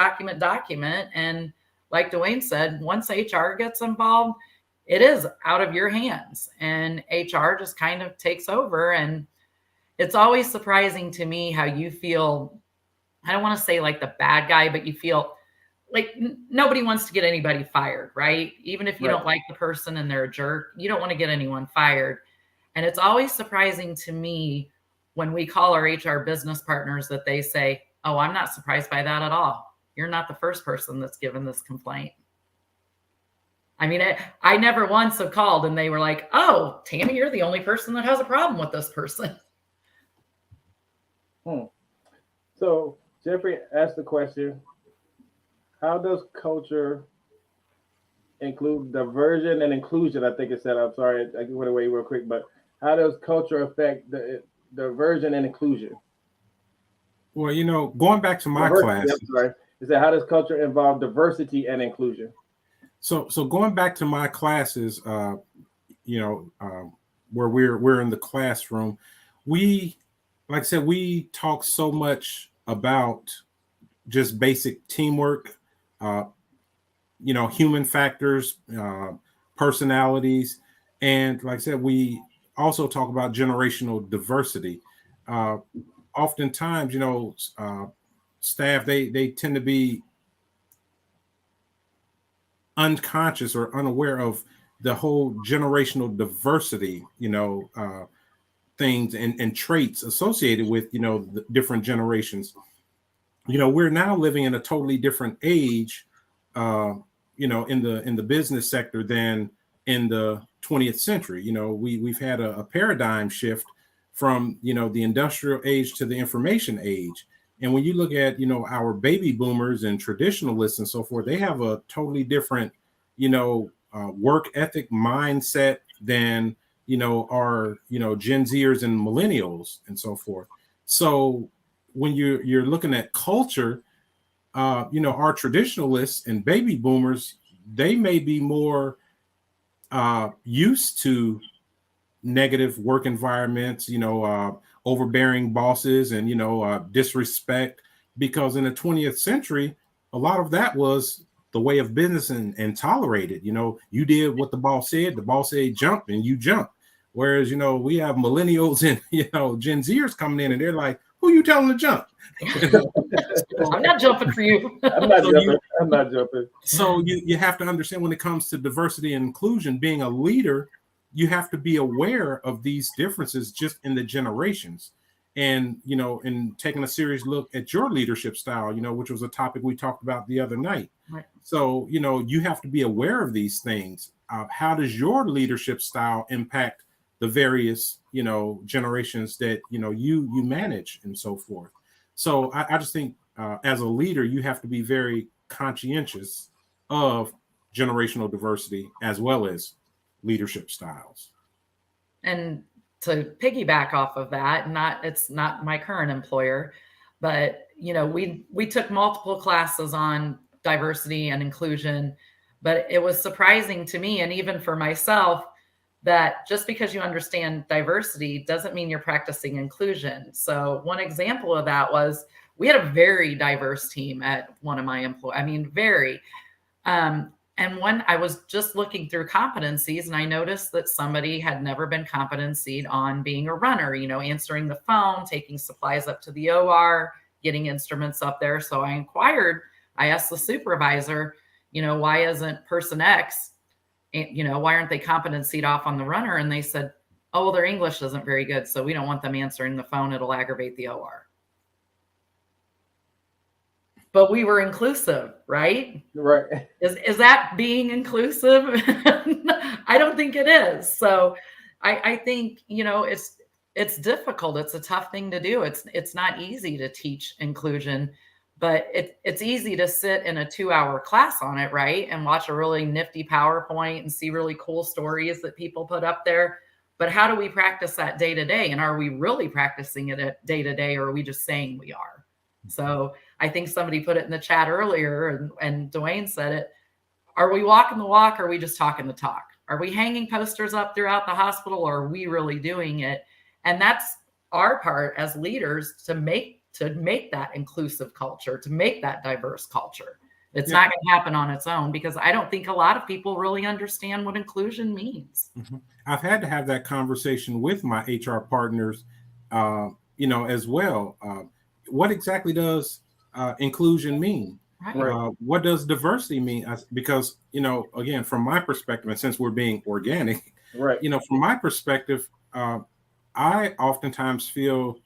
And like Dwayne said, once HR gets involved, it is out of your hands and HR just kind of takes over. And it's always surprising to me how you feel. I don't want to say like the bad guy, but you feel like nobody wants to get anybody fired, right? Even if you Right. don't like the person and they're a jerk, you don't want to get anyone fired. And it's always surprising to me when we call our HR business partners that they say, oh, I'm not surprised by that at all. You're not the first person that's given this complaint. I mean, I never once have called and they were like, oh, Tammy, you're the only person that has a problem with this person. So Jeffrey asked the question, how does culture include diversion and inclusion? I think it said, I'm sorry, I went away real quick, but how does culture affect the diversion and inclusion? Well, going back to my Diversity, I'm classes. sorry. It said, how does culture involve diversity and inclusion? So going back to my classes, where we're in the classroom, we, like I said, we talk so much about just basic teamwork, human factors, personalities, and like I said, we also talk about generational diversity. Uh, Oftentimes, staff they tend to be unconscious or unaware of the whole generational diversity, things and traits associated with, the different generations. We're now living in a totally different age, in the business sector than in the 20th century. We've had a paradigm shift from, the industrial age to the information age. And when you look at, our boomers and traditionalists and so forth, they have a totally different, work ethic mindset than, our, Gen Zers and millennials and so forth. So when you're looking at culture, our traditionalists and baby boomers, they may be more used to negative work environments, overbearing bosses and, disrespect, because in the 20th century, a lot of that was the way of business and tolerated. You did what the boss said jump, and you jump. Whereas, we have millennials and, Gen Zers coming in, and they're like, who you telling to jump? I'm not jumping for you. I'm not jumping. So you have to understand, when it comes to diversity and inclusion, being a leader, you have to be aware of these differences just in the generations. And, in taking a serious look at your leadership style, which was a topic we talked about the other night. Right. So, you have to be aware of these things. How does your leadership style impact the various, generations that, you manage and so forth? So I just think as a leader, you have to be very conscientious of generational diversity as well as leadership styles. And to piggyback off of that, it's not my current employer, but we took multiple classes on diversity and inclusion, but it was surprising to me, and even for myself, that just because you understand diversity doesn't mean you're practicing inclusion. So one example of that was, we had a very diverse team at one of my employees. I mean, very. And when I was just looking through competencies, and I noticed that somebody had never been competencied on being a runner, answering the phone, taking supplies up to the OR, getting instruments up there. So I asked the supervisor, why isn't person X, why aren't they competencied off on the runner? And they said, oh, well, their English isn't very good, so we don't want them answering the phone. It'll aggravate the OR. But we were inclusive, right? Right. Is that being inclusive? I don't think it is. So I think, it's difficult. It's a tough thing to do. It's not easy to teach inclusion, but it's easy to sit in a 2-hour class on it, right? And watch a really nifty PowerPoint and see really cool stories that people put up there. But how do we practice that day to day? And are we really practicing it day to day, or are we just saying we are? So I think somebody put it in the chat earlier, and Dwayne said it. Are we walking the walk, or are we just talking the talk? Are we hanging posters up throughout the hospital, or are we really doing it? And that's our part as leaders to make that inclusive culture, to make that diverse culture. It's not going to happen on its own, because I don't think a lot of people really understand what inclusion means. Mm-hmm. I've had to have that conversation with my HR partners, as well. What exactly does inclusion mean? Right. What does diversity mean? Because, again, from my perspective, and since we're being organic, right, from my perspective, I oftentimes feel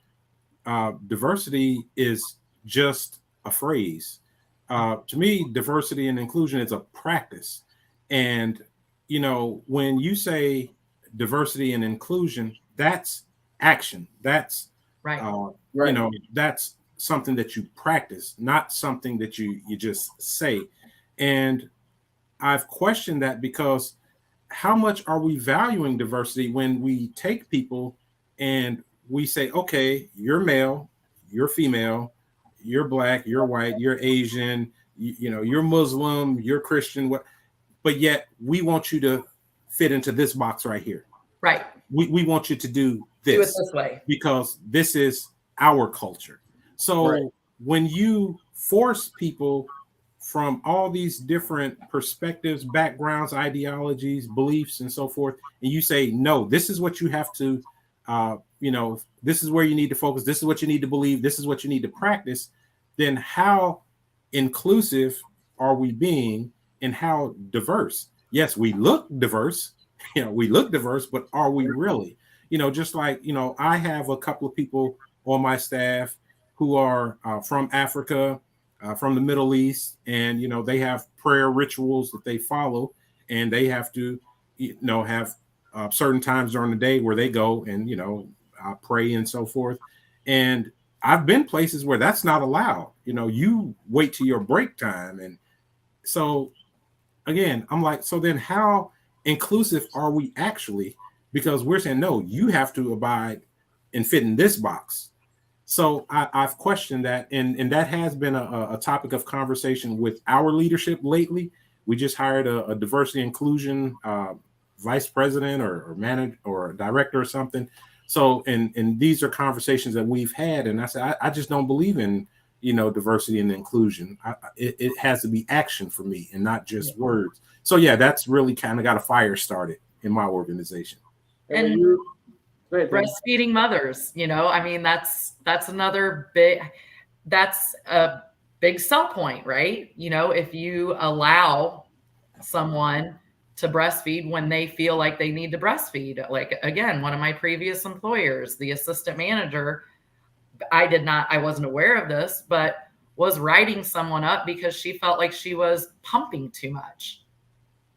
diversity is just a phrase. To me, diversity and inclusion is a practice. And, when you say diversity and inclusion, that's action. That's right. That's something that you practice, not something that you just say. And I've questioned that, because how much are we valuing diversity when we take people and we say, okay, you're male, you're female, you're black, you're white, you're Asian, you're Muslim, you're Christian, but yet we want you to fit into this box right here. Right. We want you to do this. Do it this way. Because this is our culture. So when you force people from all these different perspectives, backgrounds, ideologies, beliefs, and so forth, and you say, no, this is what you have to, this is where you need to focus, this is what you need to believe, this is what you need to practice, then how inclusive are we being, and how diverse? Yes, we look diverse, but are we really? Just like, I have a couple of people on my staff who are from Africa, from the Middle East, and, they have prayer rituals that they follow, and they have to, have certain times during the day where they go and, pray and so forth. And I've been places where that's not allowed. You wait till your break time. And so, again, I'm like, so then how inclusive are we actually? Because we're saying, no, you have to abide and fit in this box. So I've questioned that, and that has been a topic of conversation with our leadership lately. We just hired a diversity inclusion vice president or manager or director or something. So, and these are conversations that we've had, and I said, I just don't believe in, diversity and inclusion. It has to be action for me and not just words. So yeah, that's really kind of got a fire started in my organization. And breastfeeding mothers, I mean, that's another that's a big sell point, right? If you allow someone to breastfeed when they feel like they need to breastfeed, like, again, one of my previous employers, the assistant manager, I wasn't aware of this, but was writing someone up because she felt like she was pumping too much.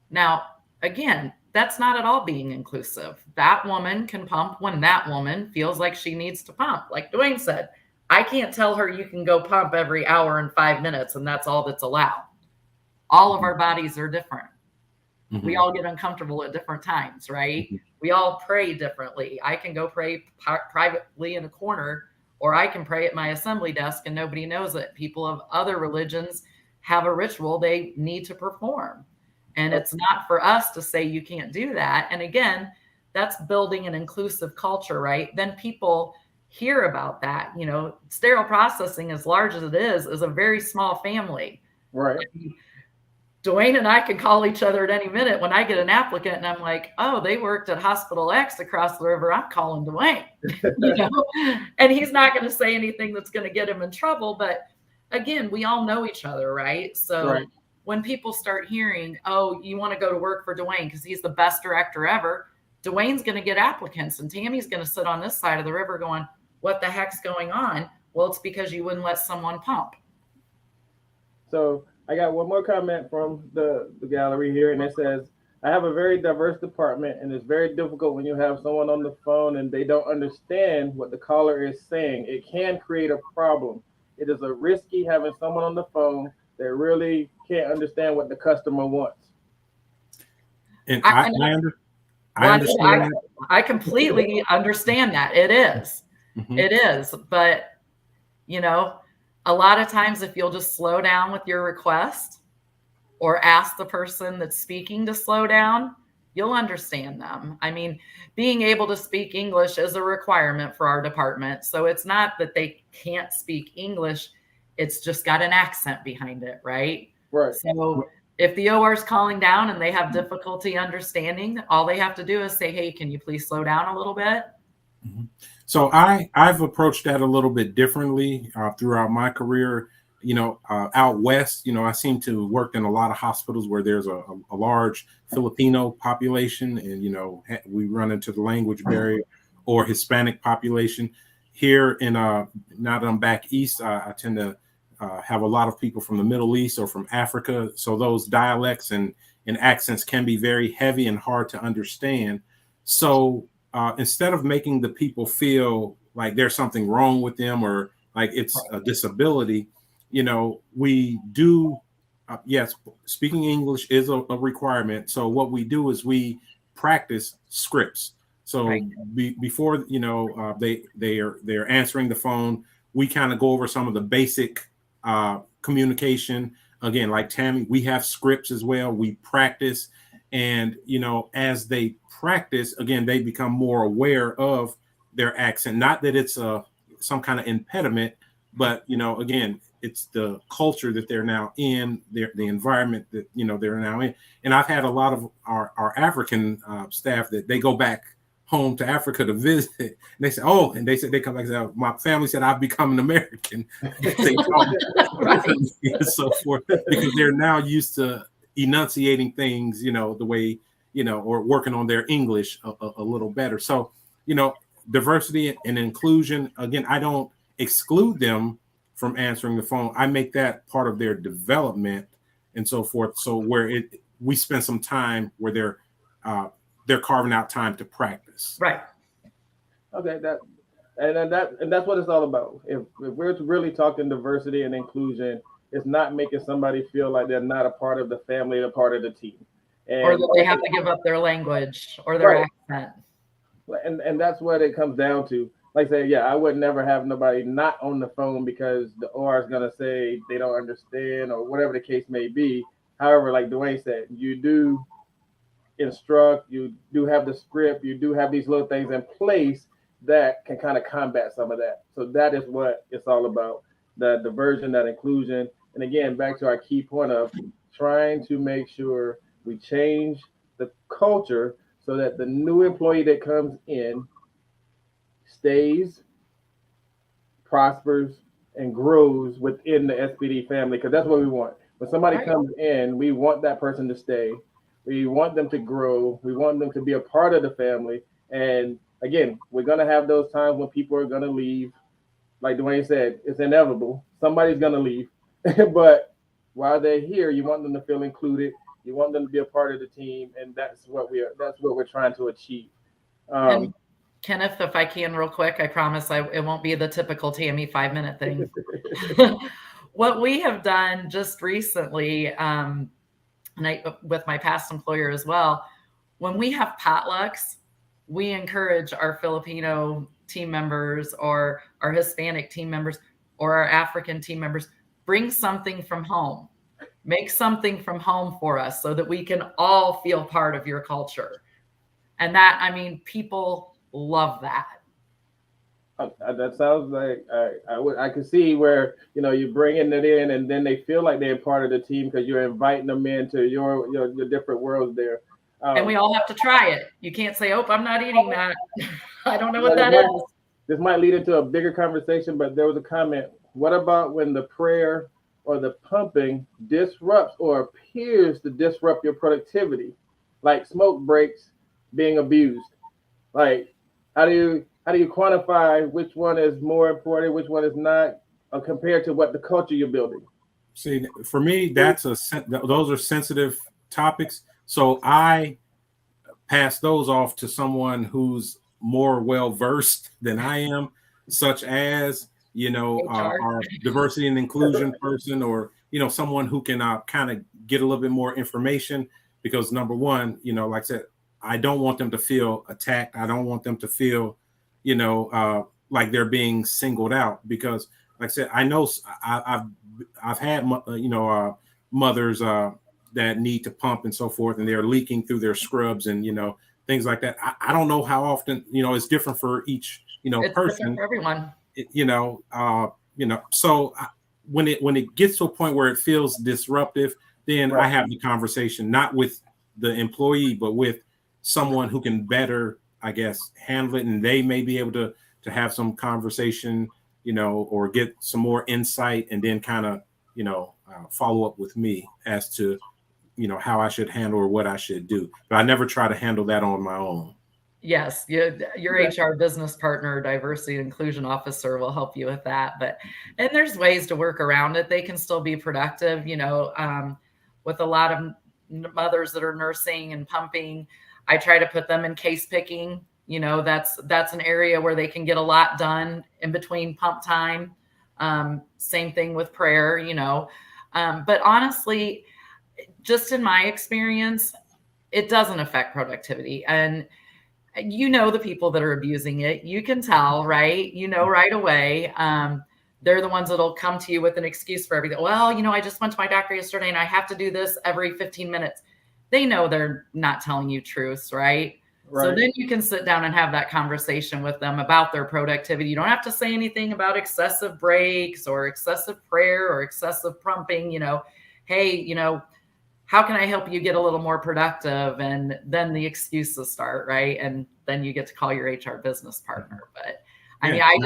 Now, again, that's not at all being inclusive. That woman can pump when that woman feels like she needs to pump. Like Dwayne said, I can't tell her you can go pump every hour and 5 minutes and that's all that's allowed. All of our bodies are different. Mm-hmm. We all get uncomfortable at different times, right? Mm-hmm. We all pray differently. I can go pray privately in a corner, or I can pray at my assembly desk and nobody knows it. People of other religions have a ritual they need to perform. And it's not for us to say you can't do that. And again, that's building an inclusive culture, right? Then people hear about that. Sterile processing, as large as it is a very small family. Right. Dwayne and I can call each other at any minute when I get an applicant and I'm like, oh, they worked at Hospital X across the river. I'm calling Dwayne, and he's not going to say anything that's going to get him in trouble. But again, we all know each other, right? So right. When people start hearing, oh, you want to go to work for Dwayne because he's the best director ever, Dwayne's going to get applicants and Tammy's going to sit on this side of the river going, what the heck's going on? Well, it's because you wouldn't let someone pump. So I got one more comment from the gallery here, and it says, I have a very diverse department, and it's very difficult when you have someone on the phone and they don't understand what the caller is saying. It can create a problem. It is a risky having someone on the phone that really can't understand what the customer wants. And I understand that. I completely understand that. It is. Mm-hmm. It is. But, a lot of times if you'll just slow down with your request or ask the person that's speaking to slow down, you'll understand them. I mean, being able to speak English is a requirement for our department. So it's not that they can't speak English. It's just got an accent behind it, right? Right. So if the OR is calling down and they have difficulty understanding, all they have to do is say, hey, can you please slow down a little bit? Mm-hmm. So I've approached that a little bit differently throughout my career. Out west, I seem to work in a lot of hospitals where there's a large Filipino population, and we run into the language barrier, or Hispanic population. Here in now that I'm back east, I tend to have a lot of people from the Middle East or from Africa. So those dialects and accents can be very heavy and hard to understand. So instead of making the people feel like there's something wrong with them or like it's a disability, we do, yes, speaking English is a requirement. So what we do is we practice scripts. So before, they're answering the phone, we kind of go over some of the basic communication. Again, like Tammy, we have scripts as well. We practice. And, as they practice, again, they become more aware of their accent. Not that it's some kind of impediment, but, again, it's the culture that they're now in, the environment that, they're now in. And I've had a lot of our African staff that they go back home to Africa to visit. And they say, oh, and they come back and say, my family said I've become an American. And so forth, because they're now used to enunciating things, the way, or working on their English a little better. So, diversity and inclusion, again, I don't exclude them from answering the phone. I make that part of their development and so forth. So where we spend some time where they're carving out time to practice. Right. Okay. That's what it's all about. If we're really talking diversity and inclusion, it's not making somebody feel like they're not a part of the family, a part of the team. Or that they have to give up their language or their accent. And that's what it comes down to. Like I say, I would never have nobody not on the phone because the OR is going to say they don't understand or whatever the case may be. However, like Dwayne said, you do instruct, you do have the script, you do have these little things in place that can kind of combat some of that. So that is what it's all about. that diversion, that inclusion. And again, back to our key point of trying to make sure we change the culture so that the new employee that comes in stays, prospers, and grows within the SPD family, because that's what we want. When somebody Right. comes in, we want that person to stay. We want them to grow. We want them to be a part of the family. And again, we're going to have those times when people are going to leave. Like Dwayne said, it's inevitable. Somebody's going to leave. But while they're here, you want them to feel included. You want them to be a part of the team, and that's what we're trying to achieve. And Kenneth, if I can real quick, I promise it won't be the typical Tammy 5-minute thing. What we have done just recently, and with my past employer as well, when we have potlucks, we encourage our Filipino team members or our Hispanic team members or our African team members, bring something from home. Make something from home for us so that we can all feel part of your culture. And that, I mean, people love that. That sounds like I could see where you're bringing it in, and then they feel like they're part of the team because you're inviting them into your different worlds there. And we all have to try it. You can't say, "Oh, I'm not eating that." I don't know what that is. This might lead into a bigger conversation, but there was a comment. What about when the prayer or the pumping disrupts or appears to disrupt your productivity, like smoke breaks being abused? Like, how do you quantify which one is more important, which one is not, compared to what the culture you're building? See, for me, those are sensitive topics. So I pass those off to someone who's more well versed than I am, such as our diversity and inclusion person, or someone who can kind of get a little bit more information. Because number one, like I said, I don't want them to feel attacked. I don't want them to feel, like they're being singled out. Because, like I said, I know I've had mothers that need to pump and so forth, and they're leaking through their scrubs and things like that. I don't know how often. It's different for each it's person. For everyone. So when it gets to a point where it feels disruptive, then Right. I have the conversation not with the employee, but with someone who can better, I guess, handle it, and they may be able to have some conversation, or get some more insight, and then kind of, follow up with me as to, how I should handle or what I should do. But I never try to handle that on my own. Yes, your HR business partner, diversity and inclusion officer will help you with that. And there's ways to work around it. They can still be productive, with a lot of mothers that are nursing and pumping. I try to put them in case picking. That's an area where they can get a lot done in between pump time. Same thing with prayer, but honestly, just in my experience, it doesn't affect productivity. And the people that are abusing it, you can tell, right? Right away. They're the ones that'll come to you with an excuse for everything. Well, I just went to my doctor yesterday and I have to do this every 15 minutes. They know they're not telling you truths, right? So then you can sit down and have that conversation with them about their productivity. You don't have to say anything about excessive breaks or excessive prayer or excessive pumping, hey, how can I help you get a little more productive? And then the excuses start, right? And then you get to call your HR business partner. But I mean, I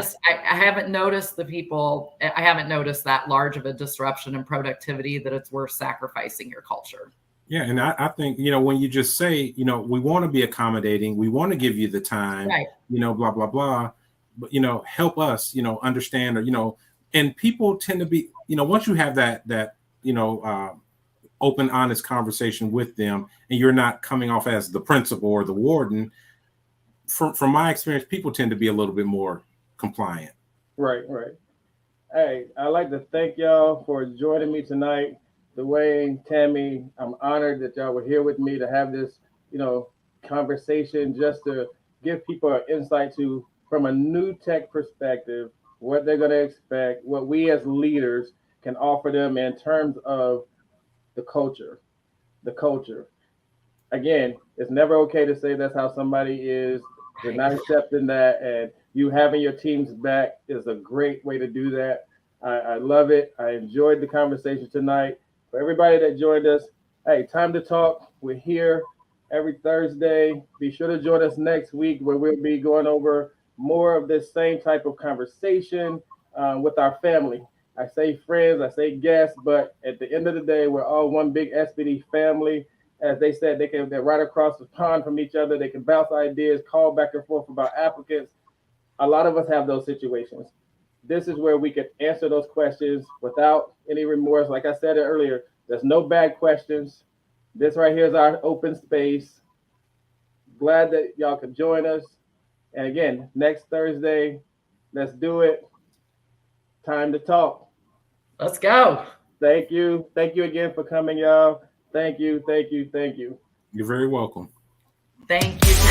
haven't noticed I haven't noticed that large of a disruption in productivity that it's worth sacrificing your culture. Yeah. And I think, when you just say, we want to be accommodating, we want to give you the time, right. Blah, blah, blah. But, help us, understand, or, and people tend to be, once you have that, open, honest conversation with them, and you're not coming off as the principal or the warden, from my experience, people tend to be a little bit more compliant. Right. Hey, I'd like to thank y'all for joining me tonight. Dwayne, Tammy, I'm honored that y'all were here with me to have this, conversation, just to give people an insight to, from a new tech perspective, what they're going to expect, what we as leaders can offer them in terms of the culture. Again, it's never okay to say that's how somebody is. They're not accepting that, and you having your team's back is a great way to do that. I love it. I enjoyed the conversation tonight. For everybody that joined us, hey, time to talk. We're here every Thursday. Be sure to join us next week where we'll be going over more of this same type of conversation with our family. I say friends, I say guests, but at the end of the day, we're all one big SPD family. As they said, they're right across the pond from each other. They can bounce ideas, call back and forth about applicants. A lot of us have those situations. This is where we can answer those questions without any remorse. Like I said earlier, there's no bad questions. This right here is our open space. Glad that y'all could join us. And again, next Thursday, let's do it. Time to talk. Let's go. Thank you. Thank you again for coming, y'all. Thank you. Thank you. Thank you. You're very welcome. Thank you.